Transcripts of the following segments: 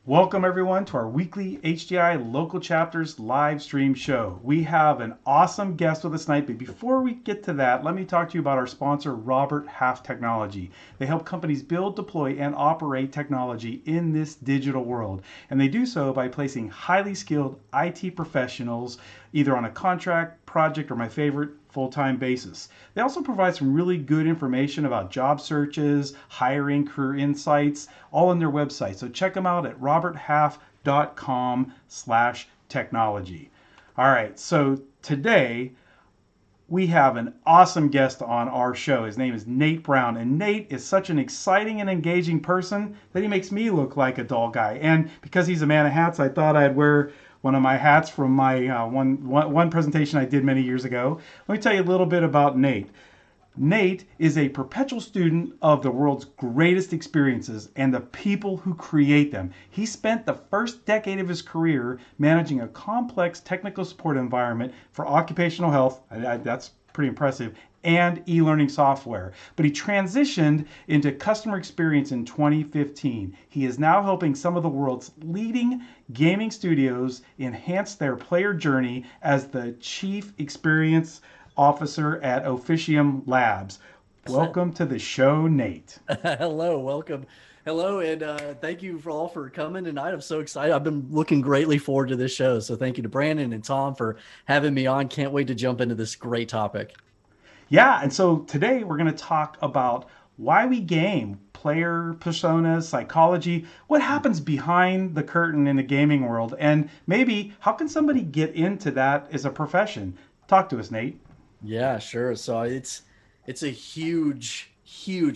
Welcome everyone to our weekly HDI Local Chapters live stream show. We have an awesome guest with us tonight, but before we get to that, let me talk to you about our sponsor, Robert Half Technology. They help companies build, deploy, and operate technology in this digital world, and they do so by placing highly skilled IT professionals either on a contract, project, or my favorite, full-time basis. They also provide some really good information about job searches, hiring, career insights, all on their website. So check them out at roberthalf.com/technology. All right, so today we have an awesome guest on our show. His name is Nate Brown, and Nate is such an exciting and engaging person that he makes me look like a dull guy. And because he's a man of hats, I thought I'd wear one of my hats from my one presentation I did many years ago. Let me tell you a little bit about Nate. Nate is a perpetual student of the world's greatest experiences and the people who create them. He spent the first decade of his career managing a complex technical support environment for occupational health. That's pretty impressive. And e-learning software. But he transitioned into customer experience in 2015. He is now helping some of the world's leading gaming studios enhance their player journey as the Chief Experience Officer at Officium Labs. Welcome to the show, Nate. Hello, welcome. Hello, and thank you for all for coming tonight. I'm so excited. I've been looking greatly forward to this show. So thank you to Brandon and Tom for having me on. Can't wait to jump into this great topic. Yeah, and so today we're going to talk about why we game, player personas, psychology, what happens behind the curtain in the gaming world, and maybe how can somebody get into that as a profession? Talk to us, Nate. Yeah, sure. So it's a huge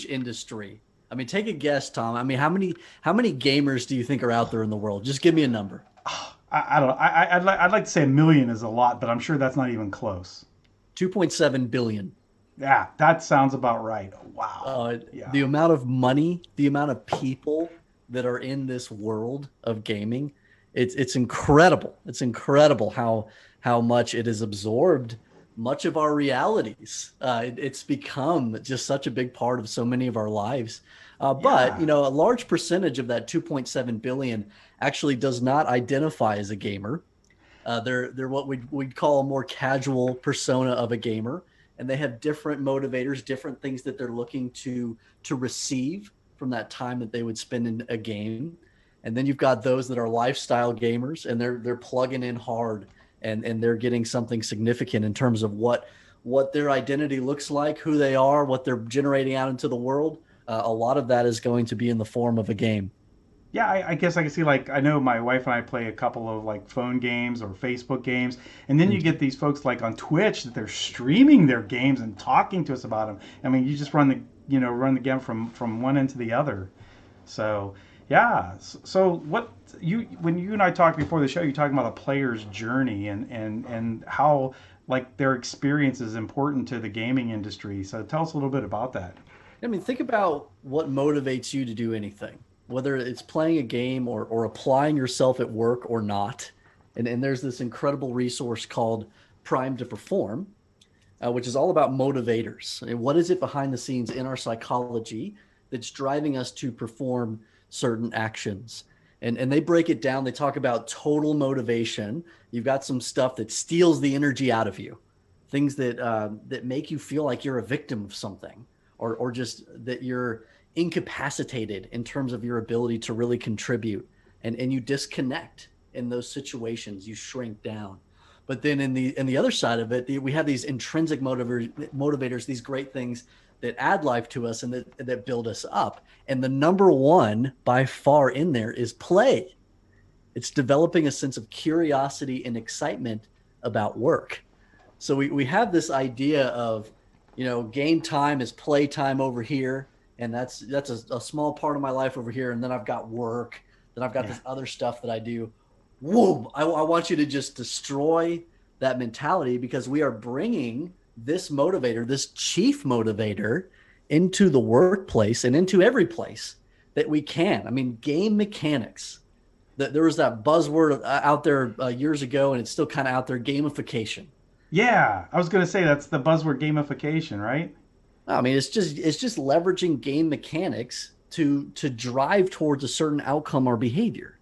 industry. I mean, take a guess, Tom. I mean, how many gamers do you think are out there in the world? Just give me a number. I don't know. I'd like to say a million is a lot, but I'm sure that's not even close. 2.7 billion. Yeah, that sounds about right. Wow. Yeah. The amount of money, the amount of people that are in this world of gaming, it's incredible. It's incredible how much it has absorbed much of our realities. It's become just such a big part of so many of our lives. But Yeah. a large percentage of that 2.7 billion actually does not identify as a gamer. They're what we'd call a more casual persona of a gamer, and they have different motivators, different things that they're looking to receive from that time that they would spend in a game. And then you've got those that are lifestyle gamers, and they're plugging in hard, and they're getting something significant in terms of what their identity looks like, who they are, what they're generating out into the world. A lot of that is going to be in the form of a game. Yeah, I guess I can see, like, I know my wife and I play a couple of like phone games or Facebook games, and then you get these folks like on Twitch that they're streaming their games and talking to us about them. I mean, you just run the game from one end to the other. So yeah. So what you when you and I talked before the show, you're talking about a player's journey and how like their experience is important to the gaming industry. So tell us a little bit about that. I mean, think about what motivates you to do anything, whether it's playing a game or applying yourself at work or not. And there's this incredible resource called Prime to Perform, which is all about motivators. And what is it behind the scenes in our psychology that's driving us to perform certain actions? And they break it down. They talk about total motivation. You've got some stuff that steals the energy out of you, things that make you feel like you're a victim of something, or just that you're incapacitated in terms of your ability to really contribute, and you disconnect in those situations. You shrink down. But then in the other side of it, we have these intrinsic motivators, these great things that add life to us and that build us up. And the number one by far in there is play. It's developing a sense of curiosity and excitement about work. So we have this idea of, game time is play time over here, and that's a small part of my life over here, and then I've got work, then I've got this other stuff that I do. Whoa, I want you to just destroy that mentality, because we are bringing this motivator, this chief motivator, into the workplace and into every place that we can. I mean, game mechanics. There was that buzzword out there years ago, and it's still kind of out there, gamification. Yeah, I was gonna say that's the buzzword gamification, right? I mean, it's just leveraging game mechanics to drive towards a certain outcome or behavior.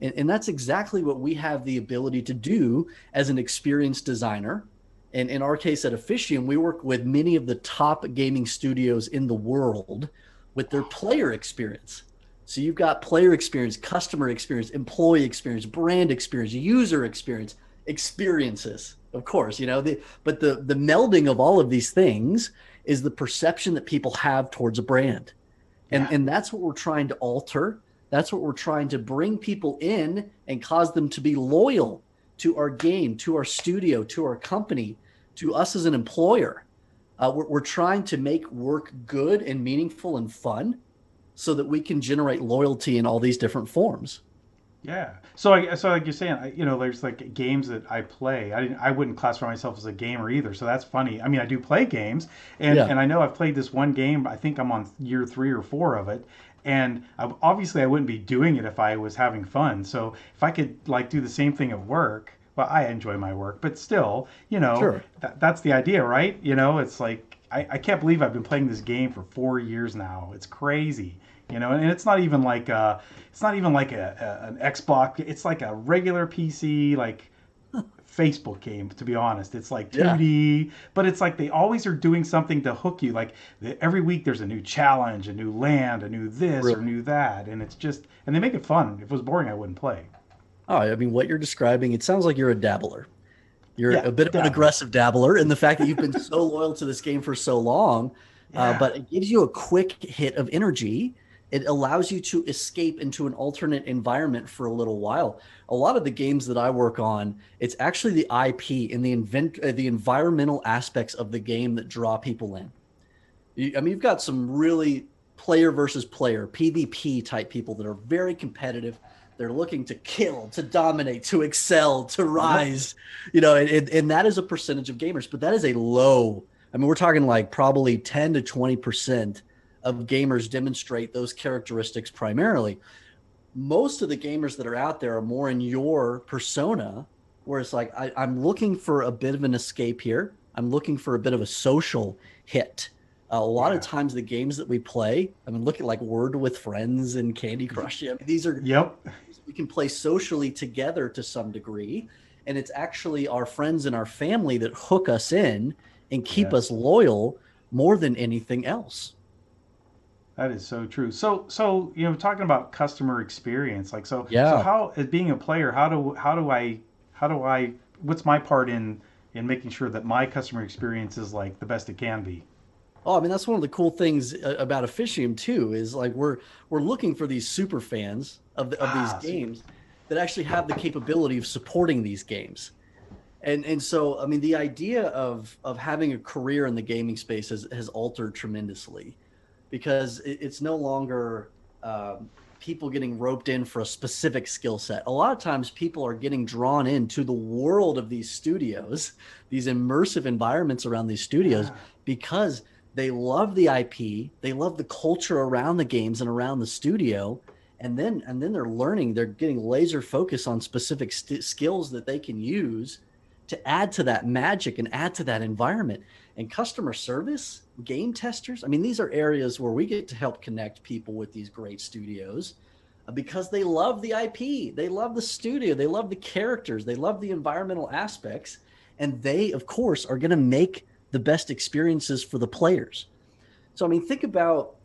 And that's exactly what we have the ability to do as an experienced designer. And in our case at Officium, we work with many of the top gaming studios in the world with their player experience. So you've got player experience, customer experience, employee experience, brand experience, user experience, experiences, of course, but the melding of all of these things is the perception that people have towards a brand. Yeah. And that's what we're trying to alter. That's what we're trying to bring people in and cause them to be loyal to our game, to our studio, to our company, to us as an employer. We're trying to make work good and meaningful and fun so that we can generate loyalty in all these different forms. Yeah. So like you're saying, there's like games that I play. I wouldn't classify myself as a gamer either. So that's funny. I mean, I do play games, and Yeah, and I know I've played this one game. I think I'm on year 3 or 4 of it, and obviously I wouldn't be doing it if I was having fun. So if I could like do the same thing at work, well, I enjoy my work, but still, sure. that's the idea, right? It's like I can't believe I've been playing this game for 4 years now. It's crazy. And it's not even like an Xbox. It's like a regular PC, like Facebook game. To be honest, it's like Yeah, 2D, but it's like they always are doing something to hook you. Like every week there's a new challenge, a new land, a new this or really. new that, and it's just and they make it fun. If it was boring, I wouldn't play. Oh, I mean, what you're describing, it sounds like you're a dabbler. You're Yeah, a bit of an dabbler. aggressive dabbler in the fact that you've been so loyal to this game for so long, Yeah, but it gives you a quick hit of energy. It allows you to escape into an alternate environment for a little while. A lot of the games that I work on, it's actually the IP and the environmental aspects of the game that draw people in. I mean, you've got some really player versus player, PvP type people that are very competitive. They're looking to kill, to dominate, to excel, to yep, rise, and that is a percentage of gamers, but that is a low. I mean, we're talking like probably 10 to 20% of gamers demonstrate those characteristics primarily. Most of the gamers that are out there are more in your persona, where it's like, I'm looking for a bit of an escape here. I'm looking for a bit of a social hit. A lot of yeah, times, the games that we play, I mean, look at like Word with Friends and Candy Crush. I mean, these are yep, we can play socially together to some degree. And it's actually our friends and our family that hook us in and keep us yes. loyal more than anything else. That is so true. So talking about customer experience, like so Yeah. how as being a player, how do I what's my part in making sure that my customer experience is like the best it can be? Oh, I mean, that's one of the cool things about Officium too, is like we're looking for these super fans of these Super. games that actually have the capability of supporting these games. And so, I mean, the idea of having a career in the gaming space has altered tremendously, because it's no longer people getting roped in for a specific skill set. A lot of times people are getting drawn into the world of these studios, these immersive environments around these studios, Yeah. because they love the IP, they love the culture around the games and around the studio. And then they're learning, they're getting laser focus on specific skills that they can use to add to that magic and add to that environment. And customer service, game testers, I mean, these are areas where we get to help connect people with these great studios because they love the IP, they love the studio, they love the characters, they love the environmental aspects, and they, of course, are going to make the best experiences for the players. So, I mean, think about,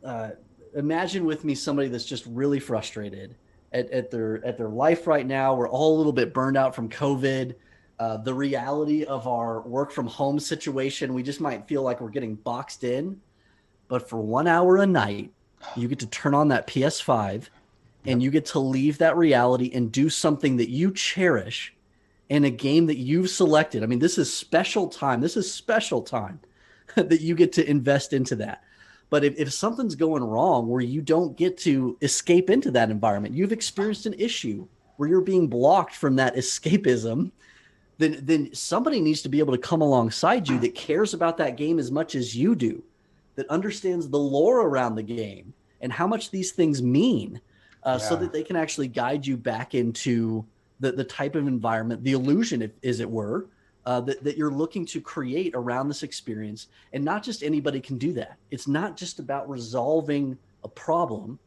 imagine with me somebody that's just really frustrated at their life right now. We're all a little bit burned out from COVID. The reality of our work from home situation, we just might feel like we're getting boxed in. But for 1 hour a night, you get to turn on that PS5 and Yep. you get to leave that reality and do something that you cherish in a game that you've selected. I mean, this is special time. This is special time that you get to invest into that. But if something's going wrong where you don't get to escape into that environment, you've experienced an issue where you're being blocked from that escapism, then somebody needs to be able to come alongside you that cares about that game as much as you do, that understands the lore around the game and how much these things mean, so Yeah. that they can actually guide you back into the type of environment, the illusion, if, as it were, that you're looking to create around this experience. And not just anybody can do that. It's not just about resolving a problem.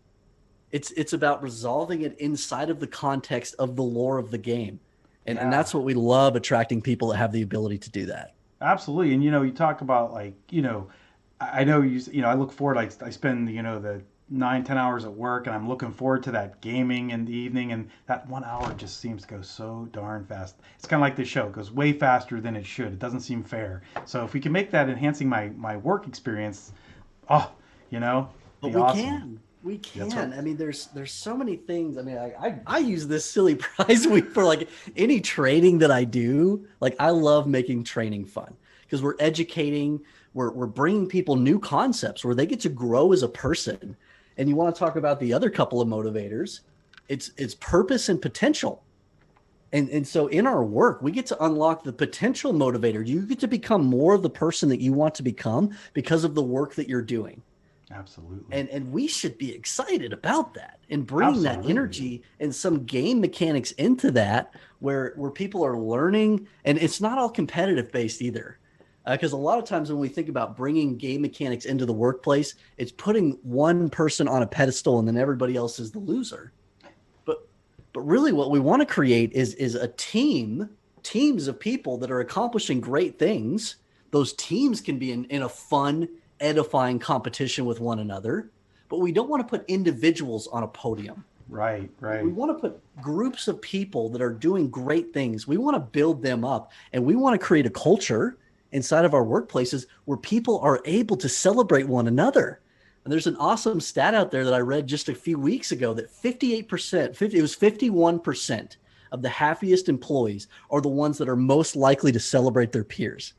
It's about resolving it inside of the context of the lore of the game. And Yeah. that's what we love, attracting people that have the ability to do that. Absolutely. And you talk about like, I know I look forward, like I spend, the 9, 10 hours at work, and I'm looking forward to that gaming in the evening, and that 1 hour just seems to go so darn fast. It's kind of like this show. It goes way faster than it should. It doesn't seem fair. So if we can make that enhancing my work experience, oh, But be awesome. we That's right. can. I mean, there's so many things. I mean, I use this silly prize week for like any training that I do. Like I love making training fun because we're educating, we're bringing people new concepts where they get to grow as a person. And you want to talk about the other couple of motivators? It's purpose and potential. And so in our work, we get to unlock the potential motivator. You get to become more of the person that you want to become because of the work that you're doing. Absolutely. And we should be excited about that and bringing that Absolutely. energy and some game mechanics into that where people are learning. And it's not all competitive based either. Because a lot of times when we think about bringing game mechanics into the workplace, it's putting one person on a pedestal and then everybody else is the loser. But but really what we want to create is a teams of people that are accomplishing great things. Those teams can be in a fun, edifying competition with one another, but we don't want to put individuals on a podium. Right, We right. want to put groups of people that are doing great things. We want to build them up, and we want to create a culture inside of our workplaces where people are able to celebrate one another. And there's an awesome stat out there that I read just a few weeks ago that 58%, it was 51% of the happiest employees are the ones that are most likely to celebrate their peers.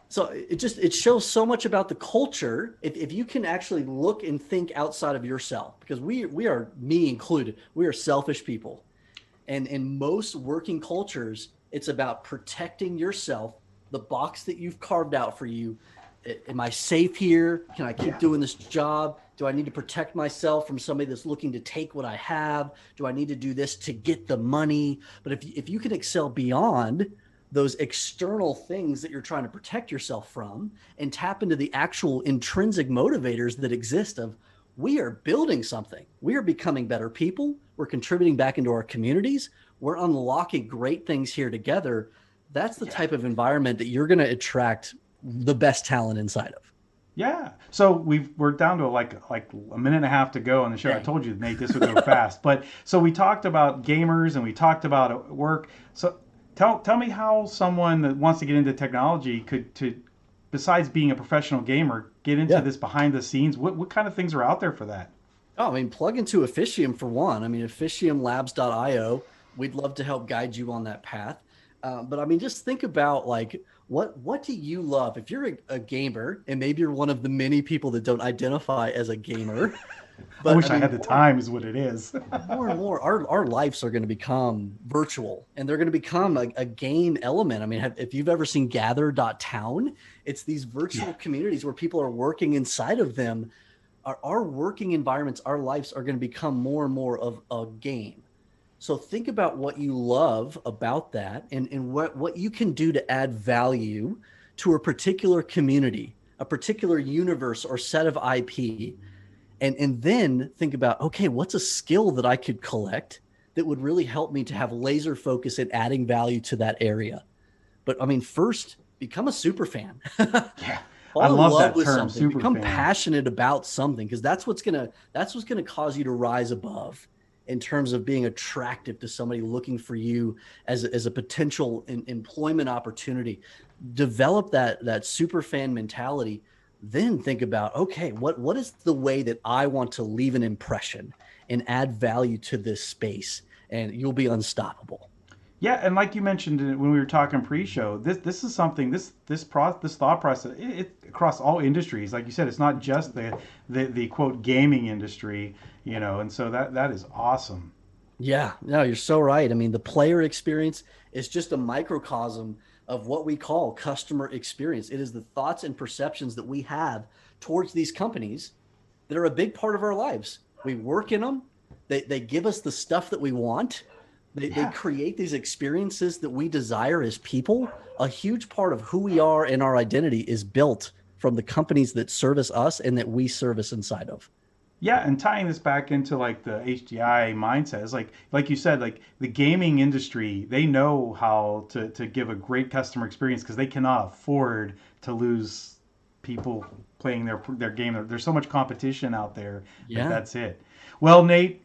So it shows so much about the culture. If you can actually look and think outside of yourself, because we are, me included, we are selfish people. And in most working cultures, it's about protecting yourself, the box that you've carved out for you. Am I safe here? Can I keep Yeah. doing this job? Do I need to protect myself from somebody that's looking to take what I have? Do I need to do this to get the money? But if you can excel beyond those external things that you're trying to protect yourself from and tap into the actual intrinsic motivators that exist of we are building something. We are becoming better people. We're contributing back into our communities. We're unlocking great things here together. That's the Yeah. type of environment that you're going to attract the best talent inside of. Yeah. So we're down to like a minute and a half to go on the show. I Dang. told you, Nate, this would go fast. But so we talked about gamers and we talked about work. So tell me how someone that wants to get into technology could, to besides being a professional gamer, get into Yeah. this behind the scenes. What kind of things are out there for that? Oh, I mean, plug into Officium for one. I mean, officiumlabs.io. We'd love to help guide you on that path. But I mean, just think about like what do you love? If you're a gamer, and maybe you're one of the many people that don't identify as a gamer, I but I wish I had mean, the time, is what it is. more and more, our lives are going to become virtual, and they're going to become a game element. I mean, if you've ever seen Gather.town, it's these Yeah. virtual communities where people are working inside of them. Our working environments, our lives are going to become more and more of a game. So think about what you love about that and what you can do to add value to a particular community, a particular universe or set of IP. And then think about, okay, what's a skill that I could collect that would really help me to have laser focus at adding value to that area? But I mean, first, become a super fan. Yeah. I Fall in love love that with term, something, super become fan. passionate about something, because that's what's gonna cause you to rise above in terms of being attractive to somebody looking for you as a potential employment opportunity. Develop that super fan mentality. Then think about, okay, what is the way that I want to leave an impression and add value to this space, and you'll be unstoppable. Yeah, and like you mentioned when we were talking pre-show, this is something, this thought process, it across all industries. Like you said, it's not just the quote gaming industry, and so that is awesome. Yeah, no, you're so right. I mean, the player experience is just a microcosm of what we call customer experience. It is the thoughts and perceptions that we have towards these companies that are a big part of our lives. We work in them, they give us the stuff that we want, they Yeah. create these experiences that we desire as people. A huge part of who we are and our identity is built from the companies that service us and that we service inside of. Yeah, and tying this back into like the HDI mindset is like you said, like the gaming industry, they know how to give a great customer experience because they cannot afford to lose people playing their game. There's so much competition out there that Yeah. that's it. Well, Nate,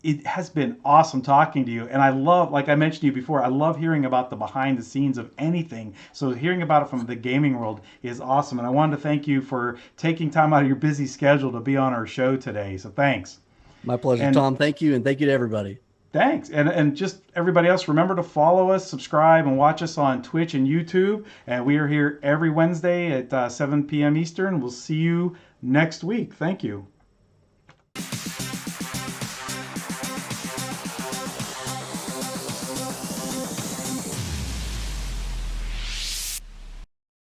it has been awesome talking to you, and I love, like I mentioned to you before, I love hearing about the behind the scenes of anything. So hearing about it from the gaming world is awesome, and I wanted to thank you for taking time out of your busy schedule to be on our show today. So thanks. My pleasure, And Tom. Thank you. And thank you to everybody. thanks. And just everybody else, remember to follow us, subscribe, and watch us on Twitch and YouTube. And we are here every Wednesday at 7 p.m. Eastern. We'll see you next week. Thank you.